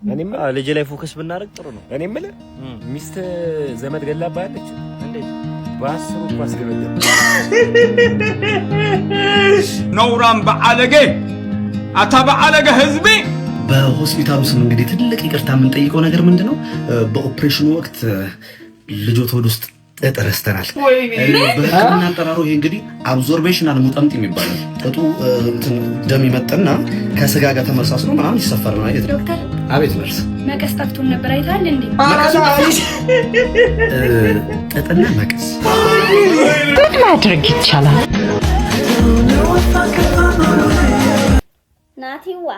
እኔም ልጅ ላይ ፎከስ ብናደርግ ጥሩ ነው። እኔ የምልህ ሚስት ዘመድ ገላባለች እንዴት? በአስሩ እኮ አስገበደብ ነውራም በዓለገ አታ በዓለገ ህዝቤ በሆስፒታሉ ስም እንግዲህ ትልቅ ይቅርታ የምንጠይቀው ነገር ምንድነው? በኦፕሬሽኑ ወቅት ልጆት ሆድ ውስጥ ጥጥ ረስተናል። በህክምና አጠራሩ ይሄ እንግዲህ አብዞርቤሽናል ሙጠምጢም ይባላል። ጥጡ ደም ይመጥና ከስጋ ጋር ተመሳስሎ ምናምን ይሰፈር ነው አይደል? ዶክተር አቤት ነርስ። መቀስ ጠፍቶን ነበር አይታል እንዴ? ጥጥና መቀስ ምን ማድረግ ይቻላል? ናቲዋ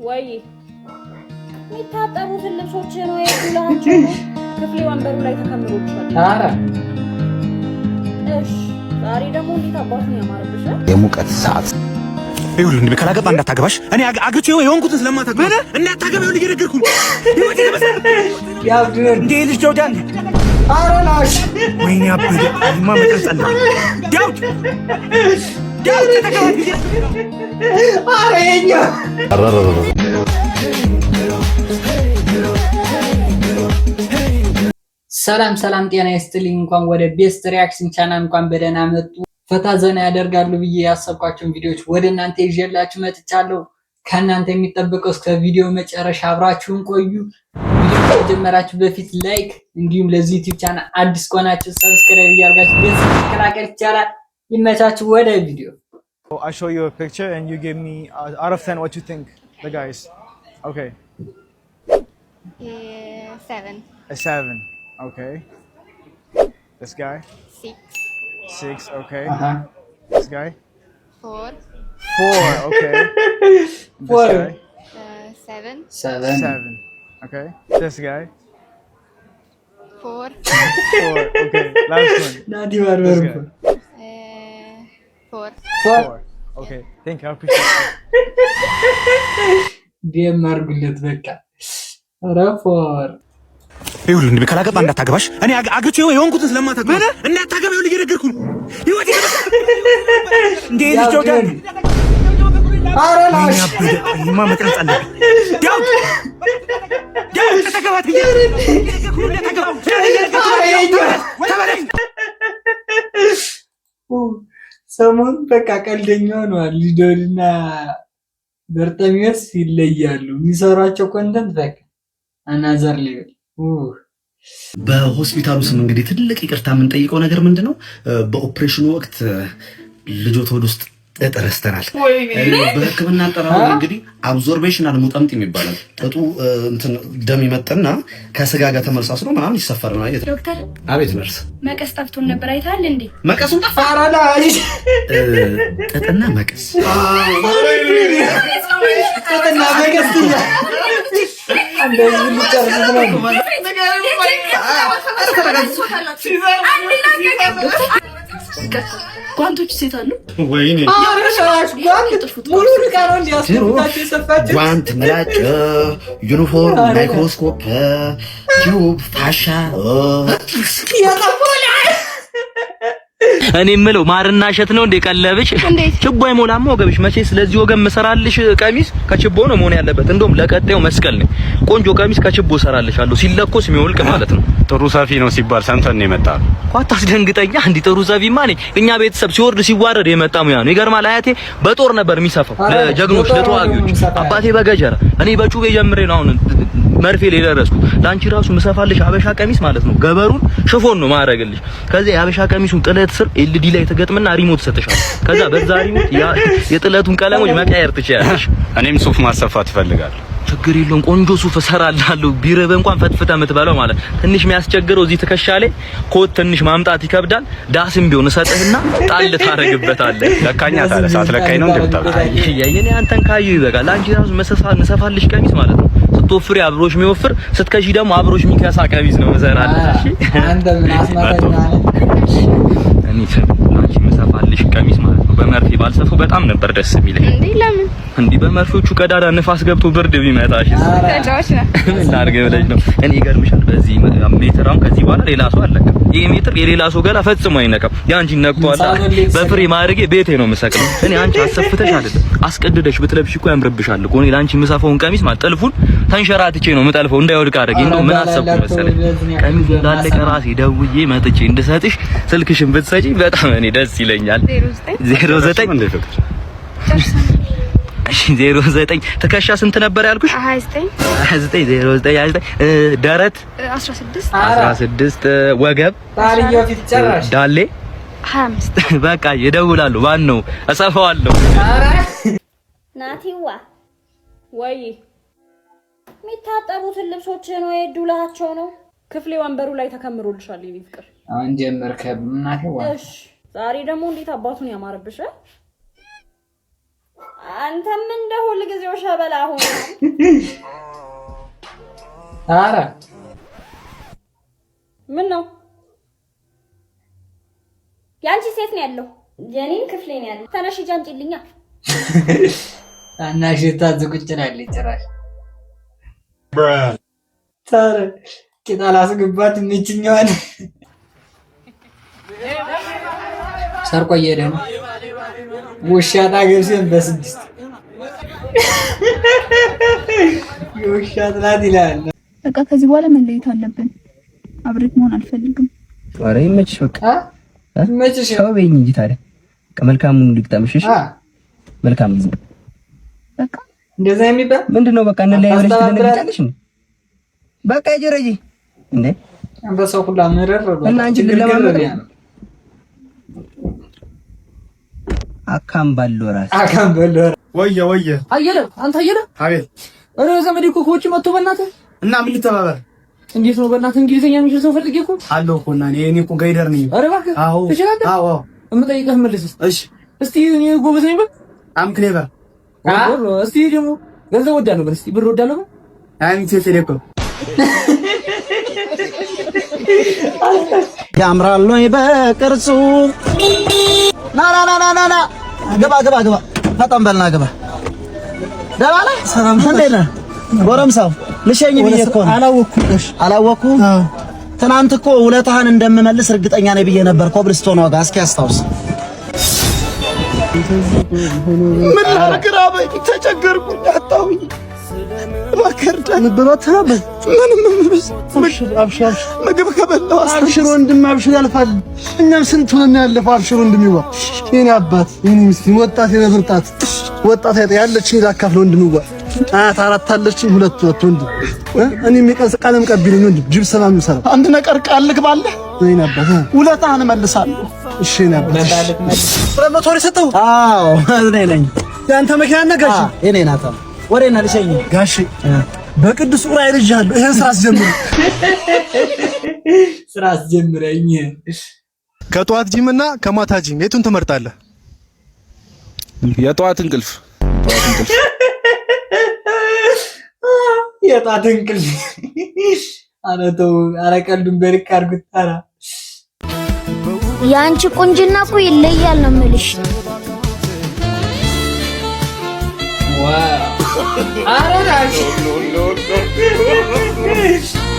ወይ የሚታጠቡትን ልብሶች ነው የዱላቸው ክፍሌ ወንበሩ ላይ ተከምሮቻል። አረ እሺ ዛሬ ደግሞ እንዴት አባቱን ያማረብሽ የሙቀት ሰዓት ይሁን እንዴ ካላገባ እንዳታገባሽ እኔ አግብቼው የሆንኩትን ስለማታገባ እንዳታገባው ልገረገርኩ ይወጪ ያብዱ እንዴ ልጅ ጆጃን አረ ናሽ ወይኔ አበደ ማመጣ ዳውድ ተከባት አረ የኛ ሰላም ሰላም፣ ጤና ይስጥልኝ። እንኳን ወደ ቤስት ሪአክሽን ቻናል እንኳን በደህና መጡ። ፈታ ዘና ያደርጋሉ ብዬ ያሰብኳቸውን ቪዲዮዎች ወደ እናንተ ይዤላችሁ መጥቻለሁ። ከእናንተ የሚጠበቀው እስከ ቪዲዮ መጨረሻ አብራችሁን ቆዩ። ቪዲዮ ከጀመራችሁ በፊት ላይክ፣ እንዲሁም ለዚህ ዩቲዩብ ቻናል አዲስ ከሆናችሁ ሰብስክራይብ እያደረጋችሁ ቤተሰብ መቀላቀል ይቻላል። ይመቻችሁ። ወደ ቪዲዮ I'll show you a picture and you give me out of 10 what you think the guys. Okay. 7. A 7. Okay. This guy? 6. 6. Okay. Uh-huh. This guy? 4. 4. Okay. This 4. guy? 7. 7. Okay. This guy? 4. 4. Okay. Last one. ናዲ This ባርበርኩ guy? 4. 4. Okay. Thank you. I appreciate it. ዲኤም አድርጉለት በቃ። አረ ፎር ይሁን እንዴ ካላገባ እንዳታገባሽ እኔ አግብቼው የሆንኩትን ስለማታገባ እንዳታገባው ልገረገርኩ ይወጪ እንዴ ልጅ ጆጃን አረ ናሽ ማመጣ ዳውድ ተከባት ሰሞኑን በቃ ቀልደኛ ሆነዋል። ሊዶልና በርጠሚዮስ ይለያሉ። የሚሰሯቸው ኮንተንት በቃ አናዘር ሌቭል። በሆስፒታሉ ስም እንግዲህ ትልቅ ይቅርታ የምንጠይቀው ነገር ምንድነው? በኦፕሬሽኑ ወቅት ልጆት ሆድ ውስጥ ጥጥ ረስተናል። በህክምና አጠራሩ እንግዲህ አብዞርቤሽናል ሙጠምጢም ይባላል። ጥጡ ደም ይመጥና ከስጋ ጋር ተመሳስሎ ምናምን ይሰፈር ነው አይደል? ዶክተር አቤት ነርስ። መቀስ ጠፍቶን ነበር አይታል እንዴ? መቀሱን ጠፋ። አረ ናሽ ጥጥና መቀስ ጥጥና መቀስ እንደዚህ ልጨርስ ነው። ጓንቶች ሴት አሉ። ወይኔ ጓንት፣ ምላጭ፣ ዩኒፎርም፣ ማይክሮስኮፕ፣ ቲዩብ፣ ፋሻ እኔ የምለው ማርና እሸት ነው እንደ ቀለብሽ ችቦ አይሞላም ወገብሽ። መቼ ስለዚህ ወገብ መሰራልሽ ቀሚስ ከችቦ ነው መሆን ያለበት። እንደውም ለቀጣዩ መስቀል ነው ቆንጆ ቀሚስ ከችቦ ሰራልሻለሁ ሲለኮስ የሚወልቅ ማለት ነው። ጥሩ ሰፊ ነው ሲባል ሰምተን ነው የመጣው። ኳታስ ደንግጠኛ እንዴ! ጥሩ ሰፊማ ነኝ። እኛ ቤተሰብ ሲወርድ ሲዋረድ የመጣ ሙያ ነው። ይገርማል። አያቴ በጦር ነበር የሚሰፋው ለጀግኖች ለተዋጊዎች፣ አባቴ በገጀራ፣ እኔ በጩቤ ጀምሬ ነው አሁን መርፌ ላይ ደረስኩ። ላንቺ ራሱ መሰፋልሽ አበሻ ቀሚስ ማለት ነው። ገበሩን ሽፎን ነው ማረግልሽ። ከዛ የአበሻ ቀሚሱን ጥለት ስር ኤልዲ ላይ ተገጥምና ሪሞት ሰጥሻል። ከዛ በዛ ሪሞት የጥለቱን ቀለሞች መቀየር ትችያለሽ። እኔም ሱፍ ማሰፋት እፈልጋለሁ። ችግር የለውም ቆንጆ ሱፍ እሰራልሃለሁ። ቢረበ እንኳን ፈትፍተ የምትበላው ማለት ትንሽ የሚያስቸግረው እዚህ ትከሻ ላይ ኮት ትንሽ ማምጣት ይከብዳል። ዳስም ቢሆን እሰጥህና ጣል ታረግበታለህ። ለካኛ ታለ ሳትለካኝ ነው እንደምታውቅ። ያየኔ አንተን ካዩ ይበቃል። አንቺ ራሱ መሰፋልሽ ቀሚስ ማለት ነው። ስትወፍሪ አብሮሽ የሚወፍር ስትከሺ ደግሞ አብሮሽ የሚከሳ ቀሚስ ነው መሰራልሽ። እሺ አንተ ምን አስማተኛ እኔ አንቺ መሰፋልሽ ቀሚስ ማለት ነው። በመርፌ ባልሰፈው በጣም ነበር ደስ የሚለኝ። እንዴ ለምን እንዲህ በመርፎቹ ቀዳዳ ንፋስ ገብቶ ብርድ ቢመታሽ ተጫዋች ነው። ምን ላድርግ ብለሽ ነው? እኔ ይገርምሻል፣ በዚህ ሜትር አሁን ከዚህ በኋላ ሌላ ሰው አለቀም። ይሄ ሜትር የሌላ ሰው ገላ ፈጽሞ አይነካም። ያንቺ ነክቷል። በፍሬ ማድረጌ ቤቴ ነው የምሰቅለው። እኔ አንቺ አሰፍተሽ አይደለም አስቀድደሽ ብትለብሽ እኮ ያምርብሻል እኮ። እኔ ላንቺ የምሰፋውን ቀሚስ ጥልፉን ተንሸራትቼ ነው የምጠልፈው እንዳይወድቅ አድርጌ። እንደው ምን አሰብኩ መሰለኝ ቀሚስ እንዳለቀ ራሴ ደውዬ መጥቼ እንድሰጥሽ ስልክሽን ብትሰጪኝ በጣም እኔ ደስ ይለኛል። 09 09 ትከሻ ስንት ነበር ያልኩሽ? 29 ደረት 16 ወገብ ዳሌ 25 በቃ ይደውላሉ። ማን ነው እሰፋዋለሁ። ናቲዋ ወይ የሚታጠቡትን ልብሶችን ወይ ዱላቸው ነው ክፍሌ ወንበሩ ላይ ተከምሮልሻል። የኔ ፍቅር አሁን ጀመርከ ናቲዋ። እሺ ዛሬ ደግሞ እንዴት አባቱን ያማረብሽ። አንተም እንደ ሁሉ ጊዜው ሸበላ ሆነ። አረ ምን ነው ያንቺ ሴት ነው ያለው? የኔን ክፍሌ ነው ያለው። ተነሽ ጃንጪልኛ። አናሽታ ዝቁጭላለች ጭራሽ ታረ ቂጣላ አስገባት ምንጭኛዋን ሰርቆ እየሄደ ነው። ውሻ ታገብሰን በስድስት ውሻ ጥላት ይላል። በቃ ከዚህ በኋላ መለየት አለብን። አብሬት መሆን አልፈልግም። ኧረ ይመችሽ በቃ ይመችሽ። ቻው በይኝ እንጂ ታዲያ ከመልካሙን ልግጠምሽ። እሺ መልካም ጊዜ። በቃ እንደዛ የሚባል ምንድነው? በቃ እንለያይ ብለሽ ትደነግጫለሽ እንዴ? በቃ ይጀረጂ እንዴ አንበሳው ሁላ መረር እና አንቺ ለማመድ አካም ባልወራስ ወየ አየለ አንተ አየለ አቤት። እረ ዘመዴ እኮ ከውጭ መጥቶ በእናትህ እና ምን ልተባበር? እንዴት ነው በእናትህ እንግሊዘኛ የሚችል ሰው ፈልጌ እኮ አለው እኮ እና እኔ እኮ ጋይደር ነኝ። ኧረ እባክህ አዎ ትችላለህ? አዎ እምጠይቅህ መልስ እሺ እስቲ እኔ ጎበዝ ነኝ በል። አም ክሌቨር እስቲ ደግሞ ገንዘብ ወዳለሁ በል። እስቲ ብር ወዳለሁ በል። አም ቴቴሌኮ ያምራል ወይ በቅርጹ ና ግባ ፈጠን በልና ግባ። ደህና ነህ? ሰላም እንዴት ነህ? ጎረምሳው ልሸኝ ብዬ እኮ ነው። አላወኩም። ትናንት እኮ ውለታህን እንደምመልስ እርግጠኛ ነኝ ብዬ ነበር። ኮብልስቶን ዋጋ እስኪ አስታውስ። ምን ላድርግ? ራበኝ፣ ተቸገርኩ፣ አጣሁኝ። ምግብ ከበላሁ አብሽር ወንድም አብሽር ያልፋል። እኛም ስንት ሆነን ያለፈው አብሽር ወንድም ይዋ የኔ አባት የኔ ምስኪን ወጣት የነብርጣት ወጣት ያለችኝ ላካፍለ ወንድም ይዋ አራት አለችኝ ሁለት ወንድም እኔ የሚቀንስ ቃለም ቀቢልኝ ወንድም ጅብ ሰላም ይሰራ አንድ ነገር ቃል ልግባለህ የኔ አባት ውለታህን እመልሳለሁ። እሺ የኔ አባት ለመቶ ሰጠው። አዎ እኔ ነኝ ያንተ መኪና ነጋሽ የኔ ናታ ወሬና ልሸኝ ጋሽ በቅዱስ ኡራኤል ልጅአለሁ። ይሄን ስራ አስጀምረኝ። ከጧት ጂም እና ከማታ ጂም የቱን ትመርጣለህ? የጧት እንቅልፍ የጧት እንቅልፍ። ኧረ ተው፣ ኧረ ቀልዱን በልክ አድርጉት። ኧረ ያንቺ ቁንጅና እኮ ይለያል ነው የምልሽ።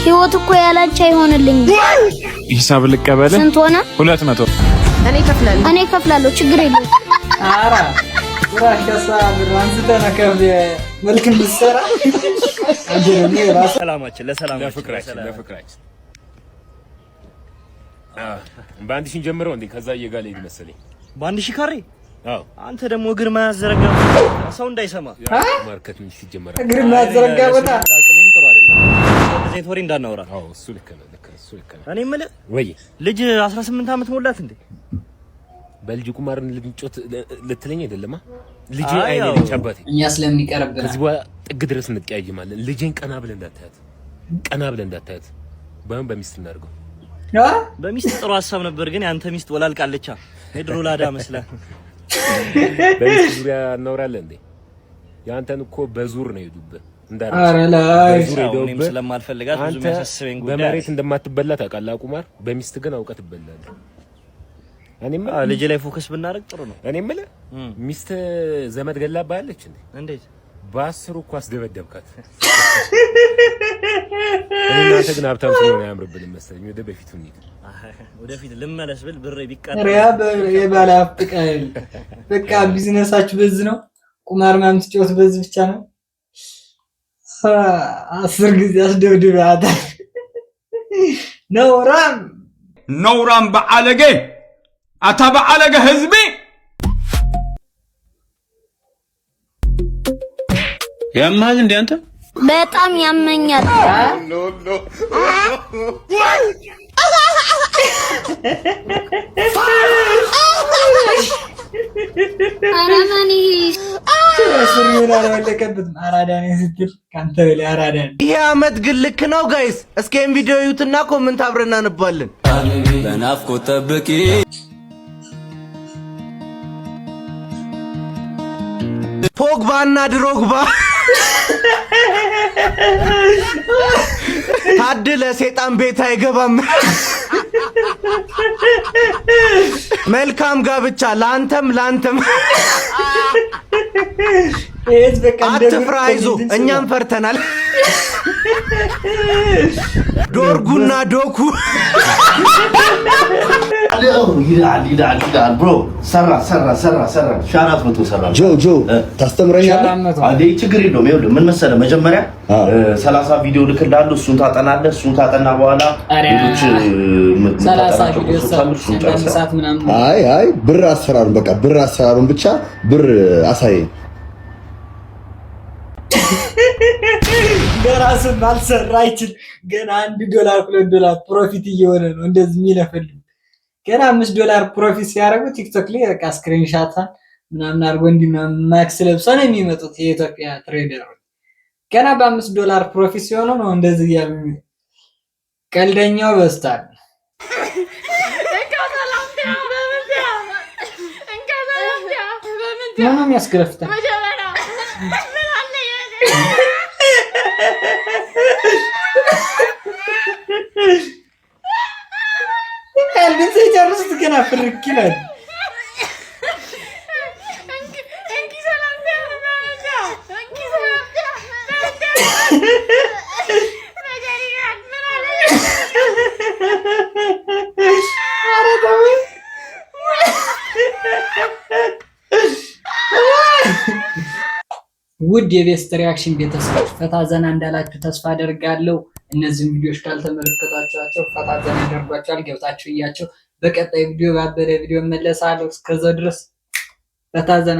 ህይወት እኮ ያላንቺ አይሆንልኝም። ሂሳብ ልቀበል። ስንት ሆነ? 200። እኔ ከፍላለሁ፣ ችግር የለውም። ኧረ ራሽከሳ ብራንስ ተነከብ መልክ እንድትሰራ ሰላማችን ለፍቅራችን በአንድ ሺህ ጀምረው እንዴ ከዛ እየጋለ ሄድ መሰለኝ። በአንድ ሺህ ካሬ አዎ። አንተ ደግሞ እግር ማያዘረጋ ሰው እንዳይሰማ ማርኬት ምን ሲጀመር እግር ማያዘረጋ ቦታ አቅሜም ጥሩ አይደለም። እንደዚህ ወሬ እንዳናወራ። አዎ እሱ ልክ ነው። እኔ የምልህ ወይ ልጅ 18 ዓመት ሞላት እንዴ? በልጅ ቁማርን ልንጮት ልትለኝ አይደለማ? ልጅ አይደለም አባቴ። እኛ ስለሚቀርብና ከዚህ በኋላ ጥግ ድረስ እንቀያይማለን። ልጄን ቀና ብለህ እንዳታያት ባይሆን በሚስት እናድርገው። በሚስት ጥሩ ሀሳብ ነበር፣ ግን ያንተ ሚስት ወላልቃለቻ። የድሮ ላዳ መስላ በሚስት ዙሪያ እናወራለን እንዴ? ያንተን እኮ በዙር ነው የሄዱብህ እንዳረስ። ኧረ ላይ እኔም ስለማልፈልጋት ብዙ የሚያሳስበኝ ጉዳይ በመሬት እንደማትበላ ታውቃለህ ቁማር። በሚስት ግን አውቀህ ትበላለህ። እኔም ልጅ ላይ ፎከስ ብናደርግ ጥሩ ነው። እኔ የምልህ ሚስት ዘመድ ገላባለች እንዴ? እንዴት በአስሩ እኮ አስደበደብካት። እናንተ ግን ሀብታም ስለሆነ ያምርብን መሰለኝ። ወደ በፊቱ እንሂድ። ወደፊት ልመለስ ብል ብሬ ቢቃጠል የባለ አፍቃል በቃ ቢዝነሳችሁ በዚህ ነው። ቁማር ምናምን ስትጫወት በዚህ ብቻ ነው። 10 ጊዜ አስደብድበሃታል። ነውራም በዓለጌ አታ በዓለጌ ህዝቤ ያማል እንዴ አንተ? በጣም ያመኛል። አራማኒ ስለሱሪና ለከበት አራዳኔ ስትል ካንተ በላይ አራዳኔ። ይሄ አመት ግን ልክ ነው ጋይስ። እስኪ ቪዲዮ ዩትና ኮሜንት አብረን እናነባለን። በናፍቆት ጠብቂ ፖግባና ድሮግባ ታድለ ሰይጣን ቤት አይገባም። መልካም ጋብቻ ላንተም አትፍራ፣ አይዞ እኛም ፈርተናል። ዶርጉና ዶኩ ይላል ብሮ ሰራ ሻራት መቶ ሰራ ጆ ታስተምረኛለህ? አንዴ ችግር የለውም። ይኸውልህ ምን መሰለህ መጀመሪያ 30 ቪዲዮ ልክልሃለሁ። እሱን ታጠናለህ። እሱን ካጠና በኋላ ሌሎች 30 ቪዲዮ ሰዓት ምናምን አይ ብር አሰራሩን በቃ ብር አሰራሩን ብቻ ብር አሳየኝ። ገራስ ባልሰራ አይችል ገና $1 $2 ፕሮፊት እየሆነ ነው እንደዚህ የሚለፈልግ ገና $5 ፕሮፊት ሲያደርጉ ቲክቶክ ላይ በቃ ስክሪንሻት ምናምን አድርጎ እንዲና ማክስ ለብሰው ነው የሚመጡት የኢትዮጵያ ትሬደሮች። ገና $5 ፕሮፊት ሲሆኑ ነው እንደዚህ ያሉ ቀልደኛው በስታል። ምንም ያስገረፍታ ቀልድ ሲጨርስ ገና ፍርክ ይላል። ውድ የቤስት ሪአክሽን ቤተሰቦች ፈታ ዘና እንዳላችሁ ተስፋ አደርጋለሁ። እነዚህን ቪዲዮዎች ካልተመለከታችኋቸው ፈታ ዘና ያደርጓችኋል። ገብታችሁ እያቸው። በቀጣይ ቪዲዮ ባበደ ቪዲዮ መለሳለሁ። እስከዛው ድረስ ፈታ ዘና